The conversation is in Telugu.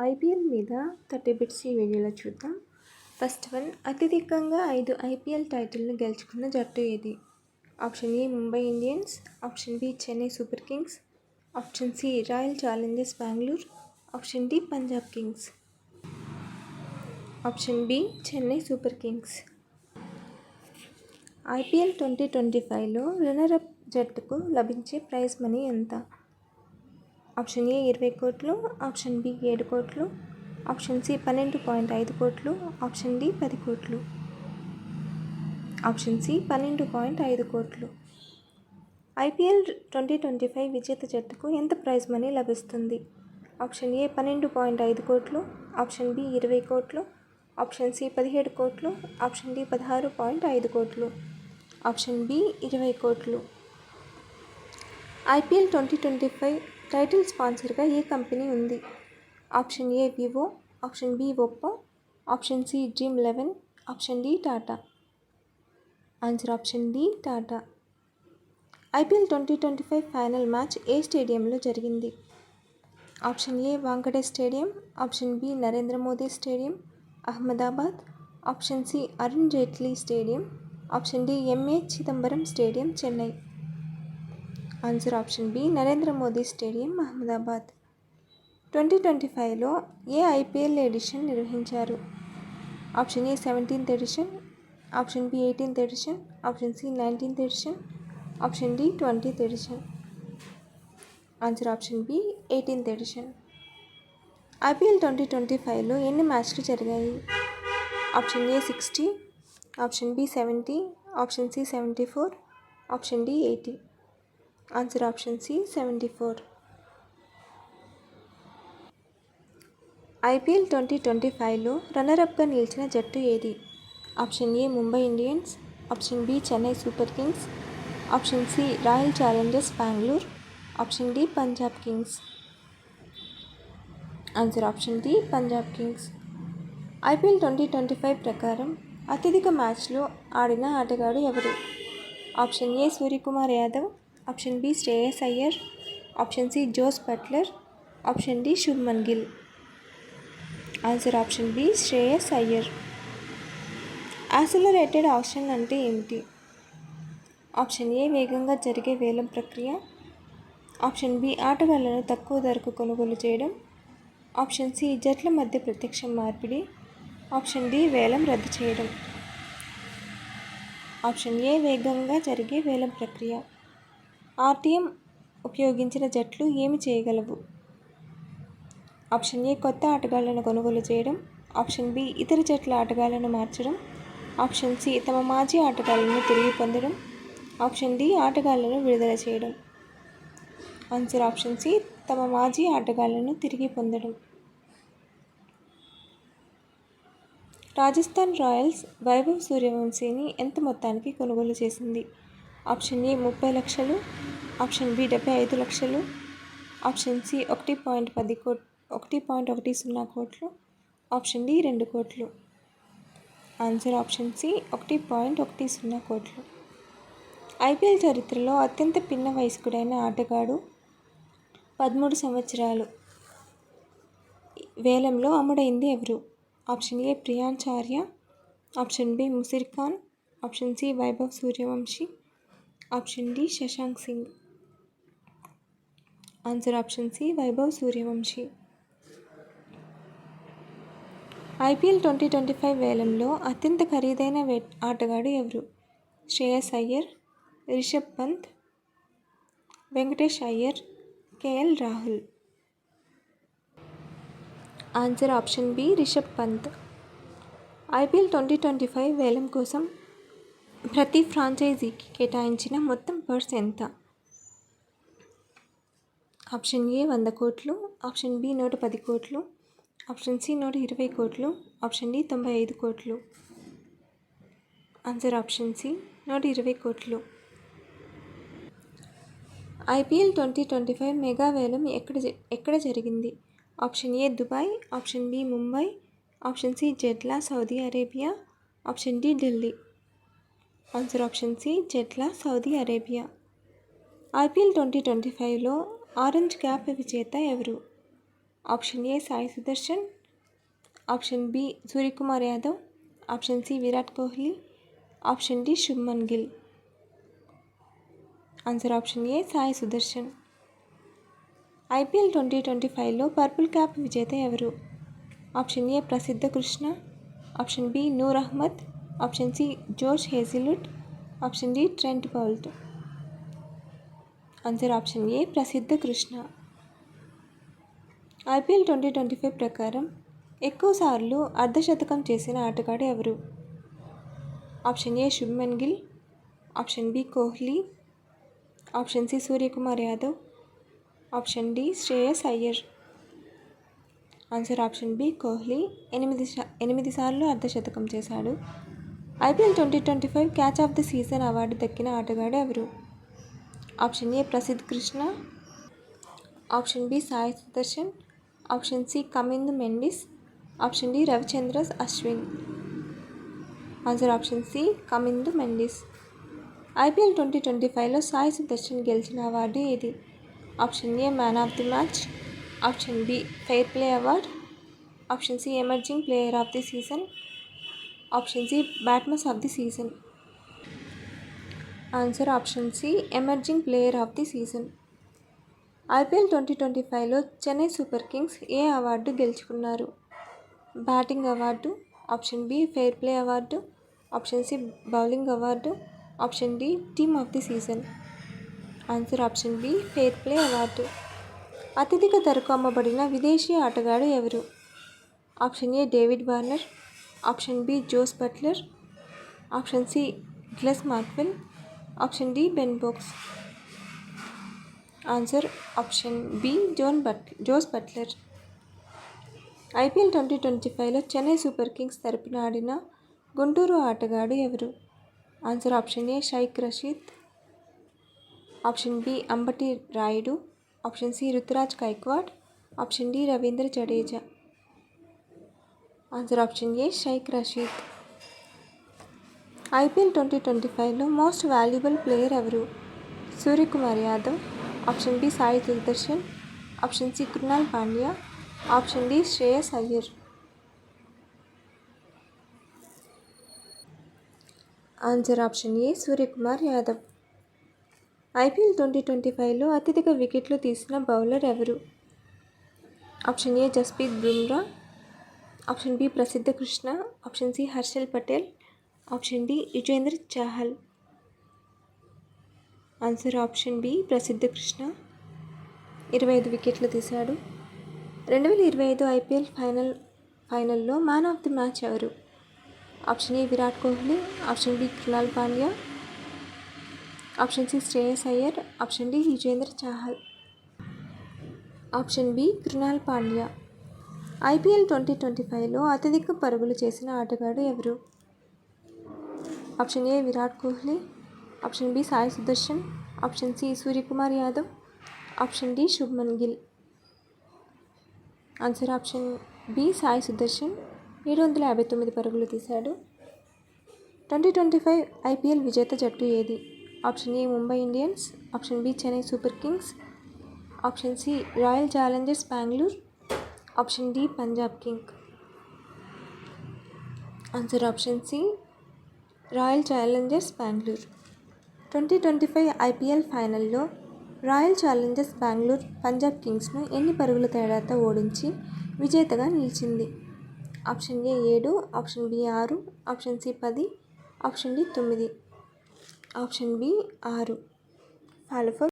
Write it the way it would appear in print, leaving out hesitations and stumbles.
ఐపీఎల్ మీద 30 బిట్స్ ఈ వీడియోలో చూద్దాం. ఫస్ట్ వన్, అత్యధికంగా 5 ఐపీఎల్ టైటిల్ను గెలుచుకున్న జట్టు ఏది? Option A Mumbai Indians, option B Chennai super Kings, option C royal Challengers Bengaluru, option D Punjab kings. Option B Chennai super kings. IPL 2025లో రన్నరప్ జట్టుకు లభించే ప్రైజ్ మనీ ఎంత? ఆప్షన్ ఏ 20 కోట్లు, ఆప్షన్ బి 7 కోట్లు, ఆప్షన్ సి 12.5 కోట్లు, ఆప్షన్ డి 10 కోట్లు. ఆప్షన్ సి 12.5 కోట్లు. ఐపీఎల్ 2025 విజేత జట్టుకు ఎంత ప్రైజ్ మనీ లభిస్తుంది? ఆప్షన్ ఏ 12.5 కోట్లు, ఆప్షన్ బి 20 కోట్లు, ఆప్షన్ సి 17 కోట్లు, ఆప్షన్ డి 16.5 కోట్లు, ఆప్షన్ బి 20 కోట్లు. ఐపీఎల్ 2025 టైటిల్ స్పాన్సర్గా ఏ కంపెనీ ఉంది? Option A Vivo, option B Oppo, option C Dream eleven, option D Tata. Answer option D Tata. IPL 2025 final match ఏ స్టేడియంలో జరిగింది? Option A Wankhede stadium, option B Narendra Modi stadium Ahmedabad, option C Arun Jaitley stadium, option D MA Chidambaram stadium Chennai. Answer option B Narendra Modi stadium Ahmedabad. 2025లో ఏ ఐపీఎల్ ఎడిషన్ నిర్వహించారు? Option A 17th edition, option B 18th edition, option C 19th edition, option D 20th edition. Answer option B 18th edition. IPL 2025లో ఎన్ని మ్యాచ్లు జరిగాయి? Option A 60, option B 70, option C 74, option D 80. Answer option C 74. IPL 2025లో రన్నరప్గా నిలిచిన జట్టు ఏది? Option A Mumbai Indians, option B Chennai super Kings, option C royal Challengers Bengaluru, option D Punjab kings. Answer option D Punjab kings. IPL 2025 ప్రకారం అత్యధిక మ్యాచ్లు ఆడిన ఆటగాడు ఎవరు? Option A Suryakumar Yadav, option B Shreyas Iyer, option C Jos Buttler, option D Shubman Gill. Answer option B Shreyas Iyer. Accelerated auction అంటే ఏమిటి? ఆప్షన్ ఏ వేగంగా జరిగే వేలం ప్రక్రియ, ఆప్షన్ బి ఆటగాళ్లను తక్కువ ధరకు కొనుగోలు చేయడం, ఆప్షన్ సి జట్ల మధ్య ప్రత్యక్ష మార్పిడి, ఆప్షన్ డి వేలం రద్దు చేయడం. ఆప్షన్ ఏ వేగంగా జరిగే వేలం ప్రక్రియ. ఆర్టీఎం ఉపయోగించిన జట్లు ఏమి చేయగలవు? ఆప్షన్ ఏ కొత్త ఆటగాళ్లను కొనుగోలు చేయడం, ఆప్షన్ బి ఇతర జట్ల ఆటగాళ్లను మార్చడం, ఆప్షన్ సి తమ మాజీ ఆటగాళ్లను తిరిగి పొందడం, ఆప్షన్ డి ఆటగాళ్లను విడుదల చేయడం. ఆన్సర్ ఆప్షన్ సి తమ మాజీ ఆటగాళ్లను తిరిగి పొందడం. రాజస్థాన్ రాయల్స్ వైభవ్ సూర్యవంశీని ఎంత మొత్తానికి కొనుగోలు చేసింది? ఆప్షన్ ఏ 30 లక్షలు, ఆప్షన్ బి 75 లక్షలు, ఆప్షన్ సి 1.10 కోట్లు, ఆప్షన్ డి 2 కోట్లు. ఆన్సర్ ఆప్షన్ సి 1.10 కోట్లు. ఐపీఎల్ చరిత్రలో అత్యంత పిన్న వయస్కుడైన ఆటగాడు 13 సంవత్సరాలు వేలంలో అమ్ముడైంది ఎవరు? Option A Priyancharya, option B Musheer Khan, option C Vaibhav Suryavanshi, option D Shashank Singh. Answer option C Vaibhav Suryavanshi. IPL 2025 వేలంలో అత్యంత ఖరీదైన ఆటగాడు ఎవరు? Shreyas Iyer, Rishabh Pant, Venkatesh Iyer, KL Rahul. Answer option B Rishabh Pant. IPL 2025 వేలం కోసం ప్రతి ఫ్రాంచైజీకి కేటాయించిన మొత్తం పర్స్ ఎంత? ఆప్షన్ ఏ 100 కోట్లు, ఆప్షన్ బి 110 కోట్లు, ఆప్షన్ సి 120 కోట్లు, ఆప్షన్ డి 95 కోట్లు. ఆన్సర్ ఆప్షన్ సి 120 కోట్లు. ఐపీఎల్ 2025 మెగా వేలం ఎక్కడ జరిగింది? Option A Dubai, option B Mumbai, option C Jeddah Saudi Arabia, option D Delhi. Answer option C Jeddah Saudi Arabia. IPL 2025లో ఆరెంజ్ క్యాప్ విజేత ఎవరు? Option A Sai Sudharsan, option B Suryakumar Yadav, option C Virat Kohli, option D Shubman Gill. Answer option A Sai Sudharsan. IPL 2025లో పర్పుల్ క్యాప్ విజేత ఎవరు? Option A Prasidh Krishna, option B Noor Ahmad, option C Josh Hazlewood, option D Trent Boult. Answer option A Prasidh Krishna. IPL 2025 ప్రకారం ఎక్కువసార్లు అర్ధశతకం చేసిన ఆటగాడు ఎవరు? Option A Shubman Gill, option B Kohli, option C Suryakumar Yadav, option D Shreyas Iyer. Answer option B Kohli 8 సార్లు అర్ధశతకం చేశాడు. IPL 2025 catch of the season award దక్కిన ఆటగాడు ఎవరు? Option A Prasidh Krishna, option B Sai Sudharsan, option C Kamindu Mendis, option D Ravichandra Ashwin. Answer option C Kamindu Mendis. IPL 2025లో సాయి సుదర్శన్ గెలిచిన అవార్డు ఏది? Option A man of the match, option B fair play award, option C emerging player of the season, option C batsman of the season. Answer option C emerging player of the season. IPL 2025లో చెన్నై సూపర్ కింగ్స్ ఏ అవార్డు గెలుచుకున్నారు? Batting award, option B fair play award, option C bowling award, option D team of the season. Answer option B fair play award. అత్యధిక ధరకు అమ్మబడిన విదేశీ ఆటగాడు ఎవరు? Option A David Warner, option B Jos Buttler, option C Glenn Maxwell, option D Ben Stokes. Answer option B Jos Buttler. IPL 2025లో చెన్నై సూపర్ కింగ్స్ తరపున ఆడిన గుంటూరు ఆటగాడు ఎవరు? Answer option A Shaik Rasheed, option B Ambati Rayudu, option C Ruturaj Gaikwad, option D Ravindra Jadeja. Answer option A Shaik Rasheed. IPL 2025లో మోస్ట్ వాల్యుబుల్ ప్లేయర్ ఎవరు? Suryakumar Yadav, option B Sai Sudharsan, option C Krunal Pandya, option D Shreyas Iyer. Answer option A Suryakumar Yadav. IPL 2025లో అత్యధిక వికెట్లు తీసిన బౌలర్ ఎవరు? Option A Jasprit Bumrah, option B Prasidh Krishna, option C Harshal Patel, option D Yuzvendra Chahal. Answer option B Prasidh Krishna 25 వికెట్లు తీశాడు. 2025 ఐపీఎల్ ఫైనల్లో మ్యాన్ ఆఫ్ ది మ్యాచ్ ఎవరు? Option A Virat Kohli, option B Krunal Pandya, option C Shreyas Iyer, option D Yuzvendra Chahal. Option B Krunal Pandya. IPL 2025లో అత్యధిక పరుగులు చేసిన ఆటగాడు ఎవరు? Option A Virat Kohli, option B Sai Sudharsan, option C Suryakumar Yadav, option D Shubman Gill. Answer option B Sai Sudharsan 759 పరుగులు తీశాడు. 2025 ఐపీఎల్ విజేత జట్టు ఏది? Option A Mumbai Indians, option B Chennai super Kings, option C royal Challengers Bengaluru, option D Punjab King. Answer option C royal Challengers Bengaluru. 2025 IPL ఫైనల్లో రాయల్ ఛాలెంజర్స్ బెంగళూరు పంజాబ్ కింగ్స్ను ఎన్ని పరుగుల తేడాతో ఓడించి విజేతగా నిలిచింది? Option A 7, option B 6, option C 10, option D 9, option B 6. Follow for